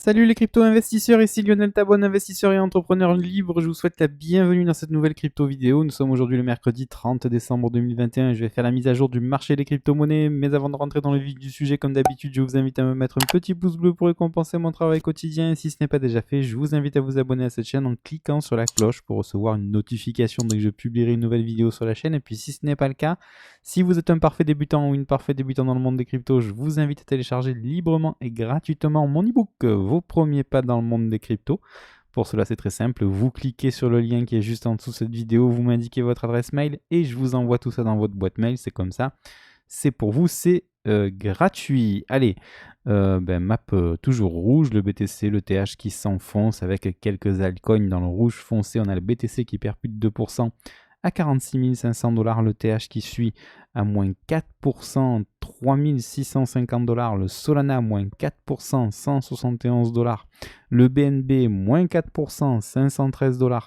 Salut les crypto-investisseurs, ici Lionel Tabon, investisseur et entrepreneur libre. Je vous souhaite la bienvenue dans cette nouvelle crypto vidéo. Nous sommes aujourd'hui le mercredi 30 décembre 2021 et je vais faire la mise à jour du marché des crypto-monnaies. Mais avant de rentrer dans le vif du sujet, comme d'habitude, je vous invite à me mettre un petit pouce bleu pour récompenser mon travail quotidien. Et si ce n'est pas déjà fait, je vous invite à vous abonner à cette chaîne en cliquant sur la cloche pour recevoir une notification dès que je publierai une nouvelle vidéo sur la chaîne. Et puis si ce n'est pas le cas, si vous êtes un parfait débutant ou une parfaite débutante dans le monde des cryptos, je vous invite à télécharger librement et gratuitement mon ebook Vos premiers pas dans le monde des cryptos. Pour cela, c'est très simple. Vous cliquez sur le lien qui est juste en dessous de cette vidéo, vous m'indiquez votre adresse mail et je vous envoie tout ça dans votre boîte mail. C'est comme ça. C'est pour vous, c'est gratuit. Allez, map toujours rouge, le BTC, le TH qui s'enfonce avec quelques altcoins dans le rouge foncé. On a le BTC qui perd plus de 2% à 46 500 $, le TH qui suit à moins 4%, 3 650 $, le Solana moins 4%, 171 $, le BNB moins 4%, 513 $,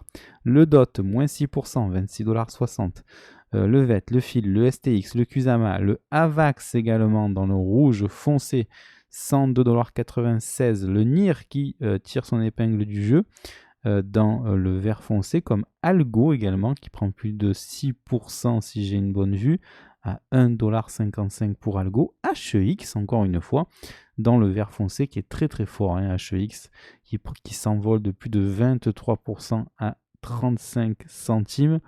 le DOT moins 6%, 26,60 $, le VET, le FIL, le STX, le Kusama, le AVAX également dans le rouge foncé, 102,96 $, le NIR qui tire son épingle du jeu, dans le vert foncé, comme Algo également qui prend plus de 6% si j'ai une bonne vue, à 1,55 $ pour Algo. HEX encore une fois dans le vert foncé qui est très très fort, hein, HEX qui s'envole de plus de 23% à 35 centimes.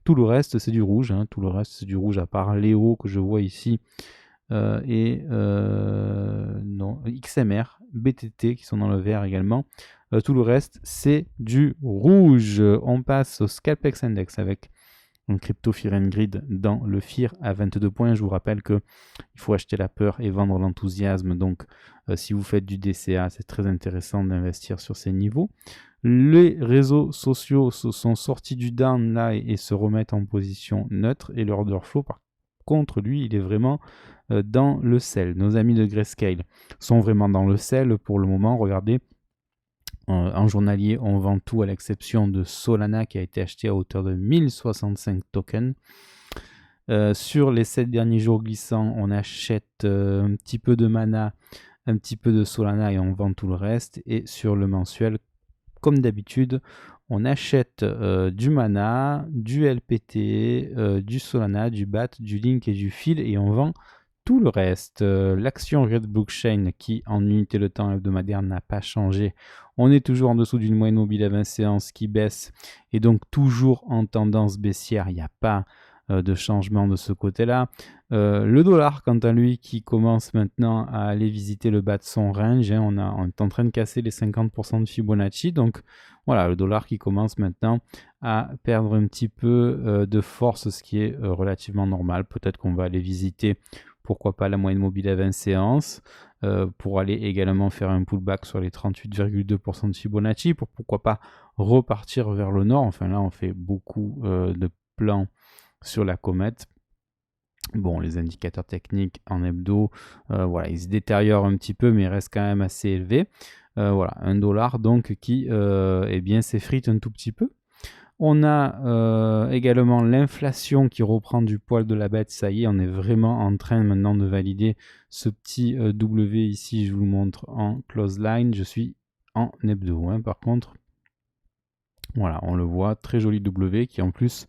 Tout le reste c'est du rouge, hein, tout le reste c'est du rouge à part Léo que je vois ici non, XMR, BTT qui sont dans le vert également. Tout le reste, c'est du rouge. On passe au Scalpex Index avec un crypto Fear and Greed dans le Fear à 22 points. Je vous rappelle qu'il faut acheter la peur et vendre l'enthousiasme. Donc, si vous faites du DCA, c'est très intéressant d'investir sur ces niveaux. Les réseaux sociaux se sont sortis du down là et se remettent en position neutre. Et l'order flow, par contre, lui, il est vraiment dans le sell. Nos amis de Grayscale sont vraiment dans le sell pour le moment. Regardez. En journalier, on vend tout à l'exception de Solana qui a été acheté à hauteur de 1065 tokens. Sur les 7 derniers jours glissants, on achète un petit peu de Mana, un petit peu de Solana et on vend tout le reste. Et sur le mensuel, comme d'habitude, on achète du Mana, du LPT, du Solana, du BAT, du Link et du FIL et on vend tout le reste. L'action Red Blockchain qui en unité de temps hebdomadaire n'a pas changé. On est toujours en dessous d'une moyenne mobile à 20 séances qui baisse et donc toujours en tendance baissière. Il n'y a pas de changement de ce côté-là. Le dollar, quant à lui, qui commence maintenant à aller visiter le bas de son range. Hein, on est en train de casser les 50% de Fibonacci. Donc voilà, le dollar qui commence maintenant à perdre un petit peu de force, ce qui est relativement normal. Peut-être qu'on va aller visiter, pourquoi pas, la moyenne mobile à 20 séances. Pour aller également faire un pullback sur les 38,2% de Fibonacci, pourquoi pas repartir vers le nord. Enfin là, on fait beaucoup de plans sur la comète. Bon, les indicateurs techniques en hebdo, voilà, ils se détériorent un petit peu, mais ils restent quand même assez élevés. Voilà, un dollar donc qui eh bien, s'effrite un tout petit peu. On a également l'inflation qui reprend du poil de la bête. Ça y est, on est vraiment en train maintenant de valider ce petit W ici. Je vous montre en close line. Je suis en hebdo, hein, par contre. Voilà, on le voit, très joli W qui en plus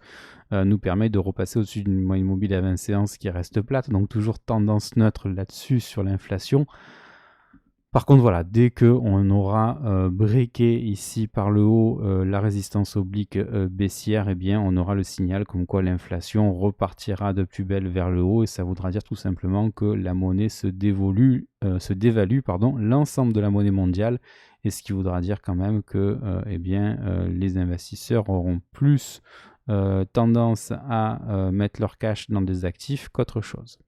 nous permet de repasser au-dessus d'une moyenne mobile à 20 séances qui reste plate. Donc toujours tendance neutre là-dessus sur l'inflation. Par contre, voilà, dès qu'on aura breaké ici par le haut la résistance oblique baissière, eh bien, on aura le signal comme quoi l'inflation repartira de plus belle vers le haut et ça voudra dire tout simplement que la monnaie se dévalue l'ensemble de la monnaie mondiale et ce qui voudra dire quand même que eh bien, les investisseurs auront plus tendance à mettre leur cash dans des actifs qu'autre chose.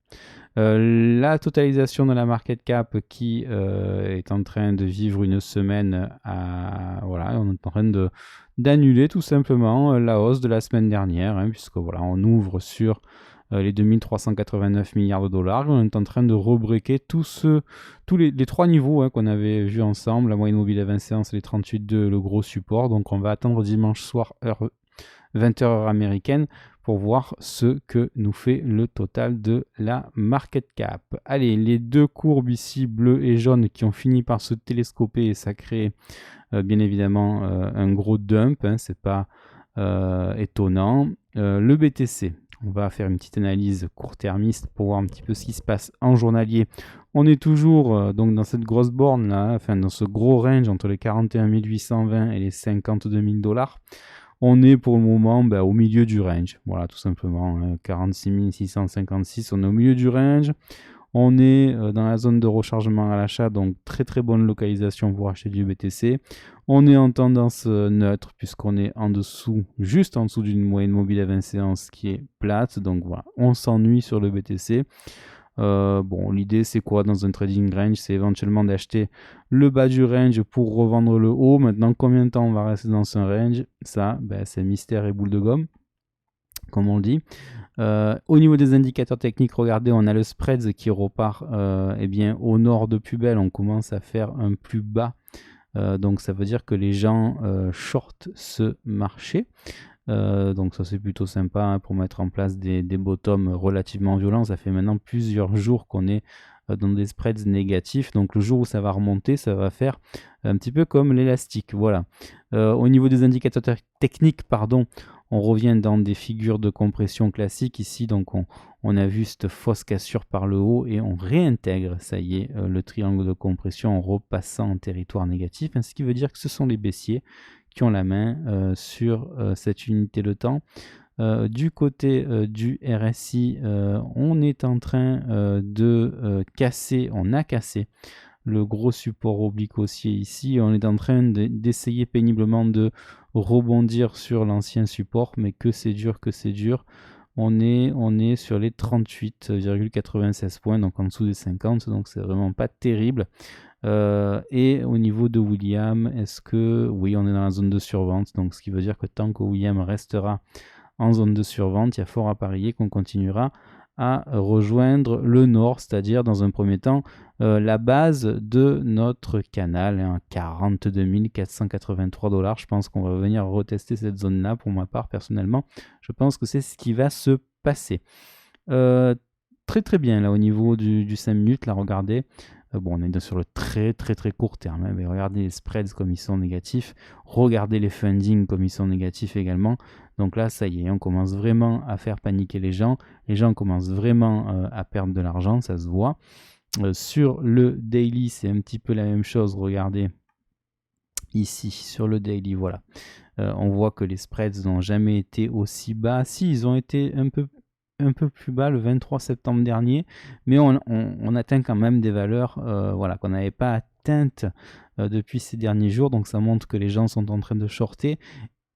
La totalisation de la market cap qui est en train de vivre une semaine voilà, on est en train d'annuler tout simplement la hausse de la semaine dernière, hein, puisque voilà, on ouvre sur les 2389 milliards de dollars. On est en train de rebreaker tous les trois niveaux, hein, qu'on avait vus ensemble, la moyenne mobile à 20 séances et les 38,2, le gros support. Donc on va attendre dimanche soir, 20h heure américaine, pour voir ce que nous fait le total de la market cap. Allez, les deux courbes ici, bleu et jaune, qui ont fini par se télescoper et ça crée bien évidemment un gros dump, hein, c'est pas étonnant. Le BTC, on va faire une petite analyse court-termiste pour voir un petit peu ce qui se passe en journalier. On est toujours donc dans cette grosse borne là, enfin dans ce gros range entre les 41 820 et les 52 000 $. On est pour le moment au milieu du range, voilà tout simplement, 46 656, on est au milieu du range. On est dans la zone de rechargement à l'achat, donc très très bonne localisation pour acheter du BTC. On est en tendance neutre puisqu'on est en dessous, juste en dessous d'une moyenne mobile à 20 séances qui est plate. Donc voilà, on s'ennuie sur le BTC. Bon, l'idée c'est quoi dans un trading range? C'est éventuellement d'acheter le bas du range pour revendre le haut. Maintenant, combien de temps on va rester dans ce range? Ça, c'est mystère et boule de gomme, comme on le dit. Au niveau des indicateurs techniques, regardez, on a le spread qui repart au nord de plus belle. On commence à faire un plus bas. Donc ça veut dire que les gens shortent ce marché. Donc ça c'est plutôt sympa hein, pour mettre en place des bottoms relativement violents. Ça fait maintenant plusieurs jours qu'on est dans des spreads négatifs. Donc le jour où ça va remonter, ça va faire un petit peu comme l'élastique. Voilà. Au niveau des indicateurs techniques, pardon, on revient dans des figures de compression classiques ici. Donc on a vu cette fausse cassure par le haut et on réintègre, ça y est, le triangle de compression en repassant en territoire négatif. Ce qui veut dire que ce sont les baissiers qui ont la main sur cette unité de temps. Du côté du RSI, on est en train de casser, on a cassé le gros support oblique haussier ici. On est en train d'essayer péniblement de rebondir sur l'ancien support, mais que c'est dur, que c'est dur. On est sur les 38,96 points, donc en dessous des 50, donc c'est vraiment pas terrible. Et au niveau de William, est-ce que oui, on est dans la zone de survente, donc ce qui veut dire que tant que William restera en zone de survente, il y a fort à parier qu'on continuera à rejoindre le nord, c'est-à-dire dans un premier temps la base de notre canal, hein, 42 483 $. Je pense qu'on va venir retester cette zone-là pour ma part personnellement. Je pense que c'est ce qui va se passer. Très très bien là au niveau du 5 minutes, là regardez. Bon, on est sur le très très très court terme, hein, mais regardez les spreads comme ils sont négatifs, regardez les fundings comme ils sont négatifs également. Donc là, ça y est, on commence vraiment à faire paniquer les gens commencent vraiment à perdre de l'argent, ça se voit. Sur le daily, c'est un petit peu la même chose, regardez ici sur le daily, voilà. On voit que les spreads n'ont jamais été aussi bas. Si, ils ont été un peu plus bas le 23 septembre dernier, mais on atteint quand même des valeurs voilà, qu'on n'avait pas atteintes depuis ces derniers jours, donc ça montre que les gens sont en train de shorter.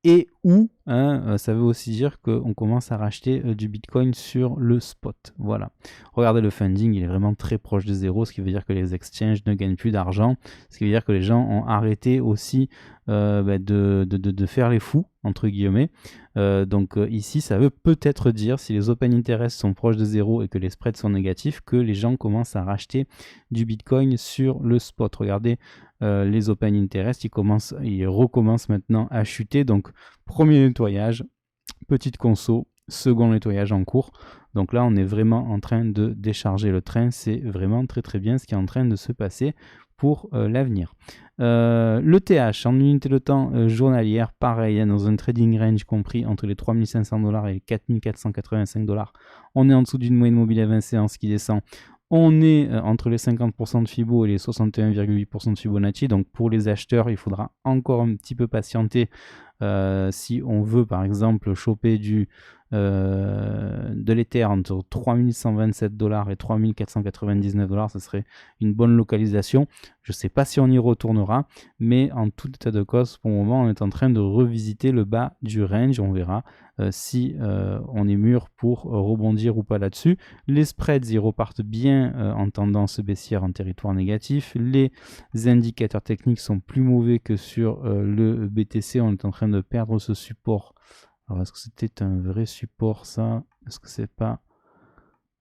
Et où, hein, ça veut aussi dire qu'on commence à racheter du Bitcoin sur le spot. Voilà. Regardez le funding, il est vraiment très proche de zéro, ce qui veut dire que les exchanges ne gagnent plus d'argent, ce qui veut dire que les gens ont arrêté aussi de faire les fous, entre guillemets. Donc ici, ça veut peut-être dire, si les open interest sont proches de zéro et que les spreads sont négatifs, que les gens commencent à racheter du Bitcoin sur le spot. Regardez, les open interest, ils recommencent maintenant à chuter. Donc premier nettoyage, petite conso, second nettoyage en cours. Donc là, on est vraiment en train de décharger le train. C'est vraiment très très bien ce qui est en train de se passer pour l'avenir. Le TH en unité de temps journalière, pareil, hein, dans un trading range compris entre les 3500 $ et les 4485 $. On est en dessous d'une moyenne mobile à 20 séances qui descend. On est entre les 50% de Fibo et les 61,8% de Fibonacci. Donc pour les acheteurs, il faudra encore un petit peu patienter si on veut par exemple choper de l'Ether entre 3127 $ et 3499 $, ce serait une bonne localisation. Je ne sais pas si on y retournera, mais en tout état de cause, pour le moment, on est en train de revisiter le bas du range. On verra si on est mûr pour rebondir ou pas là-dessus. Les spreads, ils repartent bien en tendance baissière en territoire négatif. Les indicateurs techniques sont plus mauvais que sur le BTC. On est en train de perdre ce support. Alors, est-ce que c'était un vrai support, ça? Est-ce que c'est pas...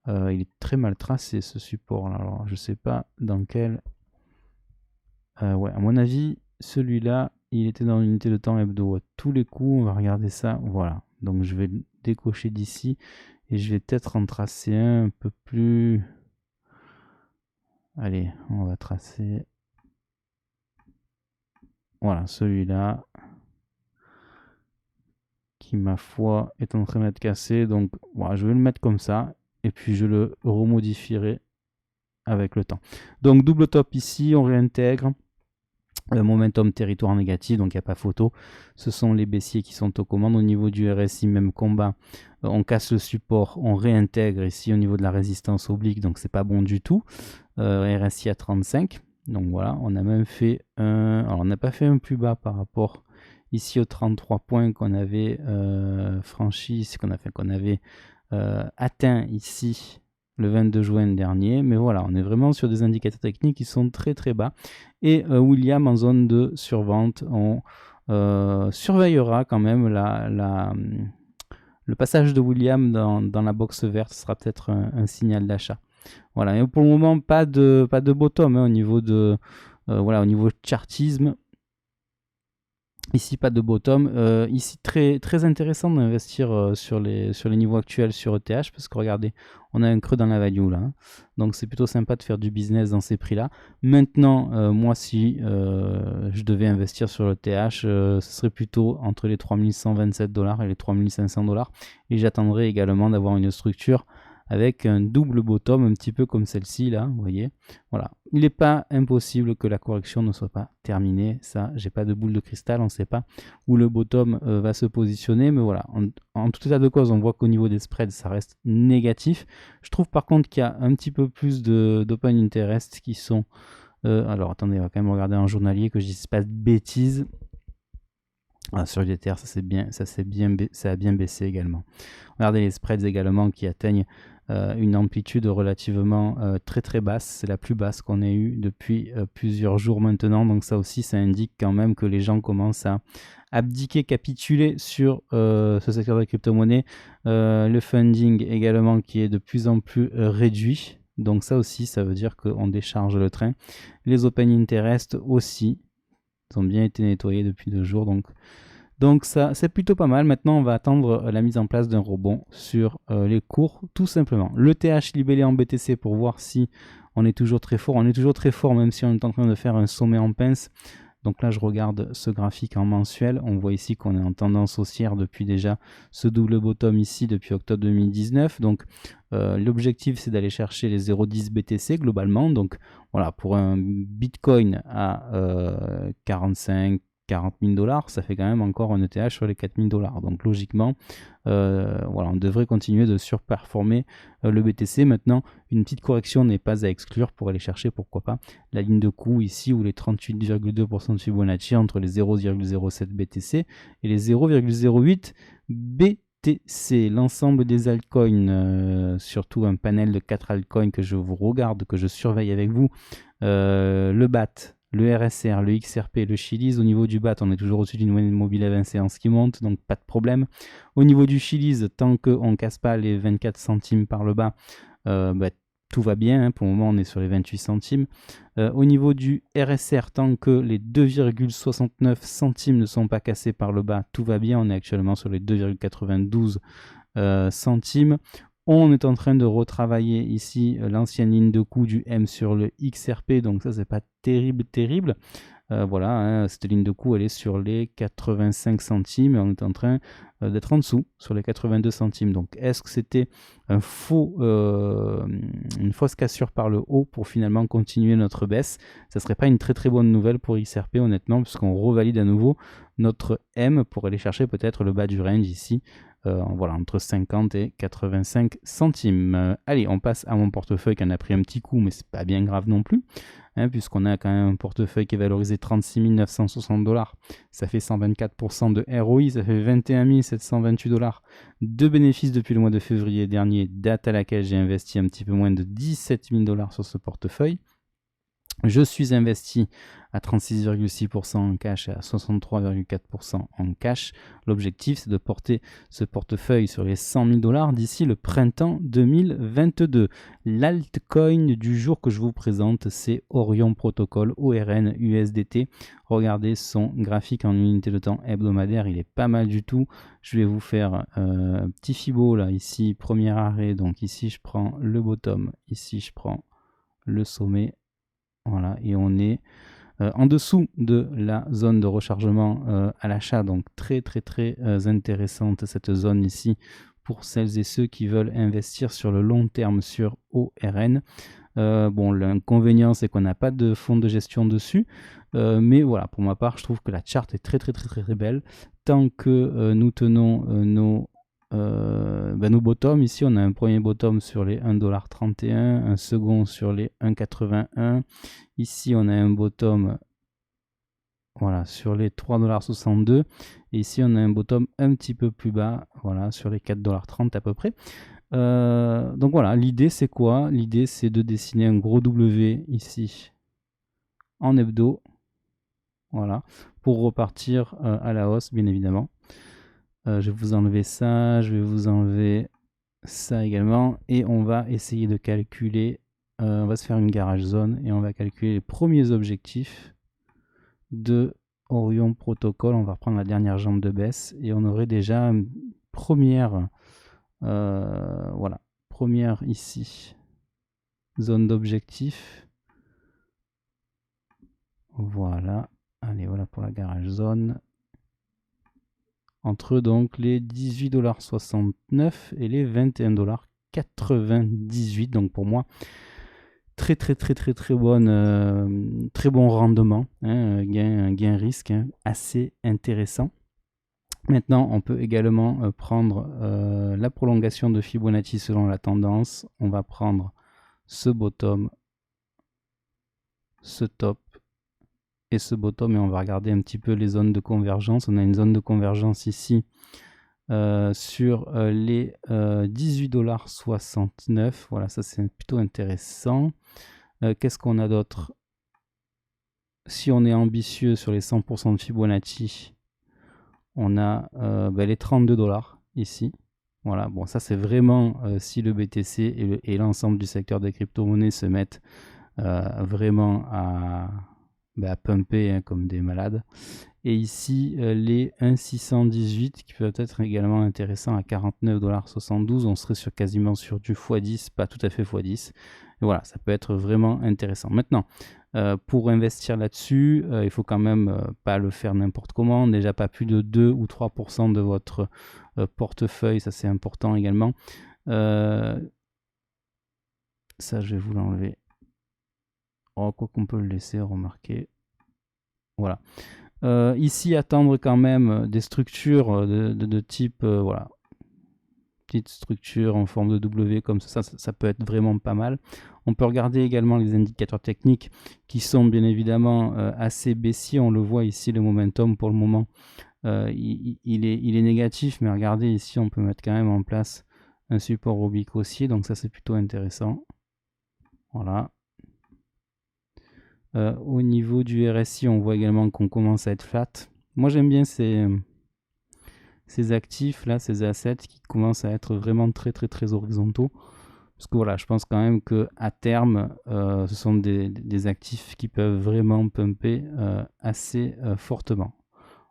il est très mal tracé, ce support-là. Alors, je sais pas dans quel... ouais, à mon avis, celui-là, il était dans l'unité de temps hebdo. À tous les coups, on va regarder ça. Voilà. Donc, je vais décocher d'ici. Et je vais peut-être en tracer un peu plus... Allez, on va tracer... Voilà, celui-là. Qui, ma foi, est en train d'être cassé. Donc, voilà, je vais le mettre comme ça. Et puis, je le remodifierai avec le temps. Donc, double top ici, on réintègre. Momentum territoire négatif, donc il n'y a pas photo. Ce sont les baissiers qui sont aux commandes. Au niveau du RSI, même combat. On casse le support, on réintègre ici au niveau de la résistance oblique, donc c'est pas bon du tout. RSI à 35. Donc voilà, on a même fait un... Alors on n'a pas fait un plus bas par rapport ici aux 33 points qu'on avait franchi, qu'on avait atteint ici le 22 juin dernier, mais voilà, on est vraiment sur des indicateurs techniques qui sont très très bas. Et William en zone de survente, on surveillera quand même le passage de William dans la box verte, sera peut-être un signal d'achat. Voilà, et pour le moment, pas de bottom au niveau de voilà, au niveau chartisme. Ici, pas de bottom. Ici, très, très intéressant d'investir sur les niveaux actuels sur ETH parce que regardez, on a un creux dans la value là. Donc, c'est plutôt sympa de faire du business dans ces prix-là. Maintenant, moi, si je devais investir sur ETH, ce serait plutôt entre les 3127 $ et les 3500 $. Et j'attendrai également d'avoir une structure avec un double bottom, un petit peu comme celle-ci là, vous voyez. Voilà, il n'est pas impossible que la correction ne soit pas terminée. Ça, j'ai pas de boule de cristal, on ne sait pas où le bottom va se positionner, mais voilà, en tout état de cause, on voit qu'au niveau des spreads, ça reste négatif. Je trouve par contre qu'il y a un petit peu plus d'open interest qui sont... alors attendez, on va quand même regarder en journalier que je dise pas de bêtises. Ah, sur l'Ether, ça a bien baissé également. Regardez les spreads également qui atteignent une amplitude relativement très très basse. C'est la plus basse qu'on ait eue depuis plusieurs jours maintenant. Donc ça aussi, ça indique quand même que les gens commencent à abdiquer, capituler sur ce secteur de la crypto-monnaie. Le funding également qui est de plus en plus réduit. Donc ça aussi, ça veut dire qu'on décharge le train. Les open interest aussi. Ils ont bien été nettoyés depuis 2 jours, donc ça c'est plutôt pas mal. Maintenant on va attendre la mise en place d'un rebond sur les cours tout simplement. Le TH libellé en BTC pour voir si on est toujours très fort. On est toujours très fort même si on est en train de faire un sommet en pince. Donc là je regarde ce graphique en mensuel, on voit ici qu'on est en tendance haussière depuis déjà ce double bottom ici depuis octobre 2019. Donc l'objectif c'est d'aller chercher les 0,10 BTC globalement. Donc voilà, pour un Bitcoin à 40 000 $, ça fait quand même encore un ETH sur les 4 000 $. Donc logiquement, voilà, on devrait continuer de surperformer le BTC. Maintenant, une petite correction n'est pas à exclure pour aller chercher, pourquoi pas, la ligne de coût ici ou les 38,2% de Fibonacci entre les 0,07 BTC et les 0,08 BTC. L'ensemble des altcoins, surtout un panel de 4 altcoins que je vous regarde, que je surveille avec vous, le BAT, le RSR, le XRP, le Chiliz. Au niveau du BAT, on est toujours au-dessus d'une moyenne mobile à 20 séances qui monte, donc pas de problème. Au niveau du Chiliz, tant qu'on ne casse pas les 24 centimes par le bas, tout va bien. Pour le moment, on est sur les 28 centimes. Au niveau du RSR, tant que les 2,69 centimes ne sont pas cassés par le bas, tout va bien. On est actuellement sur les 2,92 centimes. On est en train de retravailler ici l'ancienne ligne de coût du M sur le XRP, donc ça c'est pas terrible. Voilà, hein, cette ligne de coût elle est sur les 85 centimes et on est en train d'être en dessous sur les 82 centimes. Donc est-ce que c'était une fausse cassure par le haut pour finalement continuer notre baisse? Ça serait pas une très bonne nouvelle pour XRP honnêtement, puisqu'on revalide à nouveau notre M pour aller chercher peut-être le bas du range ici. Voilà, entre 50 et 85 centimes. Allez, on passe à mon portefeuille qui en a pris un petit coup, mais c'est pas bien grave non plus, hein, puisqu'on a quand même un portefeuille qui est valorisé 36 960 $. Ça fait 124% de ROI, ça fait 21 728 $ de bénéfices depuis le mois de février dernier, date à laquelle j'ai investi un petit peu moins de 17 000 $ sur ce portefeuille. Je suis investi à 36,6% en cash et à 63,4% en cash. L'objectif, c'est de porter ce portefeuille sur les 100 000 $ d'ici le printemps 2022. L'altcoin du jour que je vous présente, c'est Orion Protocol, ORN USDT. Regardez son graphique en unité de temps hebdomadaire, il est pas mal du tout. Je vais vous faire un petit Fibo là, ici, premier arrêt. Donc ici, je prends le bottom, ici, je prends le sommet. Voilà, et on est en dessous de la zone de rechargement à l'achat, donc très intéressante cette zone ici pour celles et ceux qui veulent investir sur le long terme sur ORN. Bon, l'inconvénient c'est qu'on n'a pas de fonds de gestion dessus, mais voilà, pour ma part je trouve que la charte est très belle. Tant que nous tenons nos bottoms, ici on a un premier bottom sur les 1,31 $, un second sur les 1,81 $. Ici on a un bottom, voilà, sur les 3,62 $. Et ici on a un bottom un petit peu plus bas, voilà, sur les 4,30 $ à peu près. Donc voilà, l'idée c'est quoi? L'idée c'est de dessiner un gros W ici en hebdo, voilà, pour repartir à la hausse bien évidemment. Je vais vous enlever ça, je vais vous enlever ça également, et on va essayer de calculer, on va se faire une garage zone et on va calculer les premiers objectifs de Orion Protocol. On va reprendre la dernière jambe de baisse et on aurait déjà une première, voilà, première ici zone d'objectif. Voilà, allez, voilà pour la garage zone. Entre donc les 18,69 $ et les 21,98 $. Donc pour moi, très bon rendement, hein, gain risque, hein, assez intéressant. Maintenant, on peut également prendre la prolongation de Fibonacci selon la tendance. On va prendre ce bottom, ce top et ce bottom, et on va regarder un petit peu les zones de convergence. On a une zone de convergence ici sur les 18,69 $. Voilà, ça c'est plutôt intéressant. Qu'est-ce qu'on a d'autre? Si on est ambitieux sur les 100% de Fibonacci, on a les 32 $ ici. Voilà, bon, ça c'est vraiment si le BTC et l'ensemble du secteur des crypto-monnaies se mettent vraiment à pumper, hein, comme des malades. Et ici, les 1,618 qui peuvent être également intéressants à 49,72 $. On serait quasiment sur du x10, pas tout à fait x10. Et voilà, ça peut être vraiment intéressant. Maintenant, pour investir là-dessus, il faut quand même pas le faire n'importe comment. Déjà pas plus de 2 ou 3% de votre portefeuille, ça c'est important également. Ça, je vais vous l'enlever. Oh, quoi qu'on peut le laisser, remarquer. Voilà. Ici, attendre quand même des structures de type, voilà, petite structure en forme de W comme ça peut être vraiment pas mal. On peut regarder également les indicateurs techniques qui sont bien évidemment assez baissiers. On le voit ici, le momentum pour le moment, il est négatif, mais regardez ici, on peut mettre quand même en place un support oblique haussier, donc ça c'est plutôt intéressant. Voilà. Au niveau du RSI, on voit également qu'on commence à être flat. Moi j'aime bien ces actifs là, ces assets qui commencent à être vraiment très horizontaux, parce que voilà, je pense quand même que à terme ce sont des actifs qui peuvent vraiment pumper assez fortement.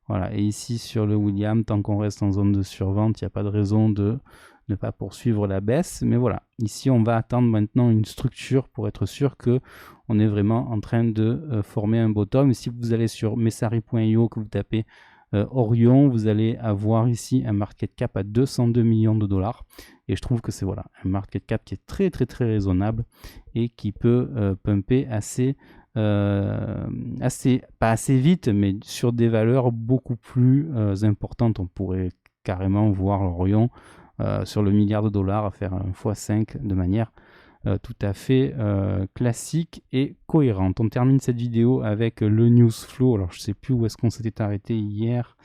Voilà, et ici sur le William, tant qu'on reste en zone de survente, il n'y a pas de raison de ne pas poursuivre la baisse. Mais voilà, ici on va attendre maintenant une structure pour être sûr que on est vraiment en train de former un bottom. Et si vous allez sur messari.io, que vous tapez Orion, vous allez avoir ici un market cap à 202 millions de dollars. Et je trouve que c'est voilà, un market cap qui est très raisonnable et qui peut pumper pas assez vite, mais sur des valeurs beaucoup plus importantes. On pourrait carrément voir l'Orion sur le milliard de dollars à faire un x5 de manière tout à fait classique et cohérente. On termine cette vidéo avec le news flow. Alors je sais plus où est-ce qu'on s'était arrêté hier.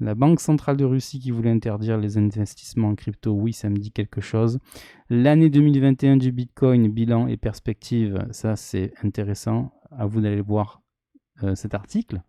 La Banque centrale de Russie qui voulait interdire les investissements en crypto, oui, ça me dit quelque chose. L'année 2021 du Bitcoin, bilan et perspective, ça c'est intéressant. à vous d'aller voir cet article.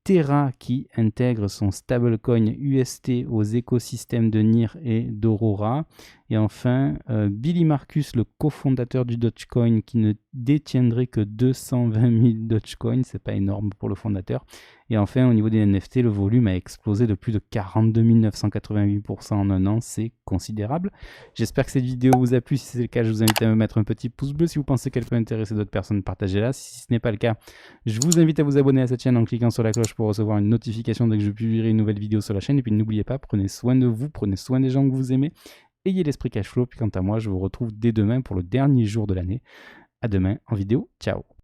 Terra qui intègre son stablecoin UST aux écosystèmes de NIR et d'Aurora. Et enfin, Billy Marcus, le cofondateur du Dogecoin, qui ne détiendrait que 220 000 Dogecoins, c'est pas énorme pour le fondateur. Et enfin, au niveau des NFT, le volume a explosé de plus de 42 988% en un an, c'est considérable. J'espère que cette vidéo vous a plu. Si c'est le cas, je vous invite à me mettre un petit pouce bleu. Si vous pensez qu'elle peut intéresser d'autres personnes, partagez-la. Si ce n'est pas le cas, je vous invite à vous abonner à cette chaîne en cliquant sur la cloche pour recevoir une notification dès que je publierai une nouvelle vidéo sur la chaîne. Et puis n'oubliez pas, prenez soin de vous, prenez soin des gens que vous aimez. Ayez l'esprit cash flow. Puis quant à moi, je vous retrouve dès demain pour le dernier jour de l'année. À demain en vidéo. Ciao.